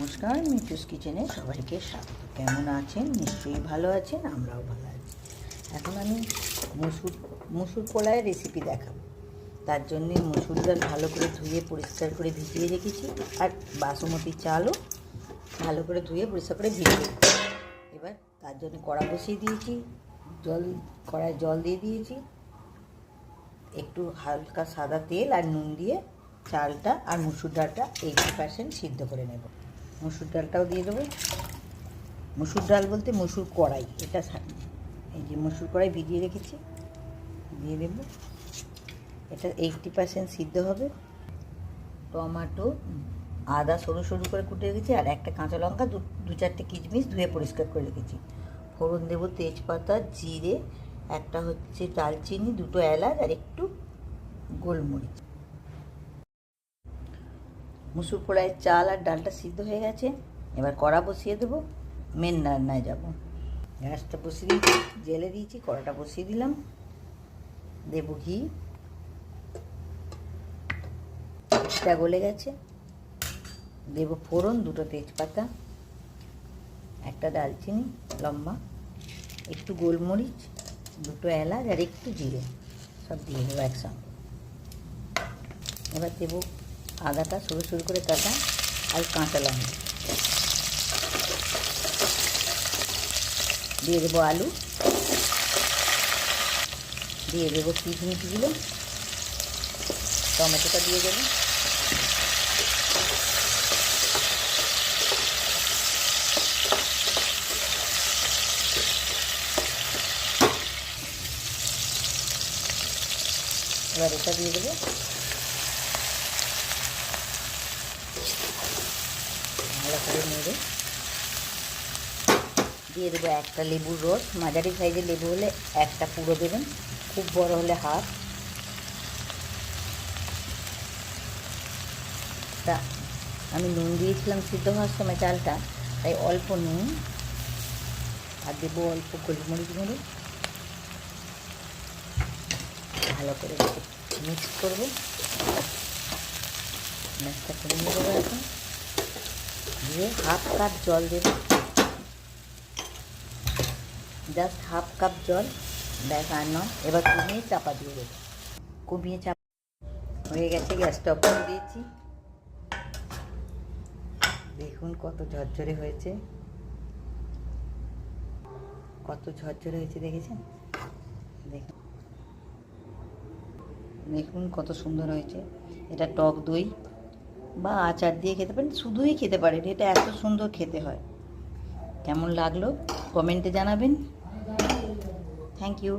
নমস্কার, মিঠুস কিচেনে সবাইকে স্বাগত। কেমন আছেন? নিশ্চয়ই ভালো আছেন, আমরাও ভালো আছি। এখন আমি মুসুর পোলাওয়ের রেসিপি দেখাবো। তার জন্যে মুসুর ডাল ভালো করে ধুয়ে পরিষ্কার করে ভিজিয়ে রেখেছি, আর বাসমতি চালও ভালো করে ধুয়ে পরিষ্কার করে ভিজিয়ে রেখেছি। এবার তার জন্য কড়া বসিয়ে দিয়েছি, কড়ায় জল দিয়ে দিয়েছি, একটু হালকা সাদা তেল আর নুন দিয়ে চালটা আর মুসুর ডালটা 80% সিদ্ধ করে নেব। মুসুর ডালটাও দিয়ে দেবো। মুসুর ডাল বলতে মুসুর কড়াই, এটা এই যে মুসুর কড়াই ভিজিয়ে রেখেছি, দিয়ে দেব। এটা 80% সিদ্ধ হবে। টমেটো, আদা সরু সরু করে কুটে রেখেছি, আর একটা কাঁচা লঙ্কা, দু চারটে কিশমিশ ধুয়ে পরিষ্কার করে রেখেছি। ফোড়ন দেবো তেজপাতা, জিরে, একটা হচ্ছে দালচিনি, দুটো এলাচ আর একটু গোলমরিচ। মুসুর পোলাওয়ের চাল আর ডালটা সিদ্ধ হয়ে গেছে। এবার কড়া বসিয়ে দেবো, মেন রান্নায় যাব। গ্যাসটা বসিয়ে দিয়েছি, জেলে দিয়েছি, কড়াটা বসিয়ে দিলাম। দেবো ঘি, ঘিটা গলে গেছে। দেবো ফোড়ন, দুটো তেজপাতা, একটা দালচিনি লম্বা, একটু গোলমরিচ, দুটো এলাচ আর একটু জিরে, সব দিয়ে দেবো একসঙ্গে। এবার দেবো আদাটা সরু সরু করে কাটা আর কাঁচা লঙ্কা, দিয়ে দেবো আলু, দিয়ে দেবো কিশমিশগুলো, টমেটোটা দিয়ে দেবো। এবার এটা দিয়ে দেবো, ভালো করে নেড়ে দিয়ে দেবো একটা লেবুর রস। মাঝারি সাইজের লেবু হলে একটা পুরো দেবেন, খুব বড় হলে হাফ। তা আমি নুন দিয়েছিলাম সিদ্ধ হওয়ার সময় চালটা, তাই অল্প নুন, আর দেবো অল্প গোলমরিচ গুঁড়ো। ভালো করে মিক্স করবো, ম্যাশটা করে নিয়ে দেবো। এখন দিয়ে হাফ কাপ জল দেবো, জাস্ট হাফ কাপ জল, ব্যাস আর নয়। এবার কমিয়ে চাপা দিয়ে দেবো, কমিয়ে চাপা হয়ে গেছে। গ্যাসটা অফ করে দিয়েছি। দেখুন কত ঝরঝরে হয়েছে, কত ঝরঝরে হয়েছে, দেখেছেন? দেখুন দেখুন কত সুন্দর হয়েছে। এটা টক দই বা আচার দিয়ে খেতে পারেন, শুধুই খেতে পারেন, এটা এত সুন্দর খেতে হয়। কেমন লাগলো কমেন্টে জানাবেন। Thank you.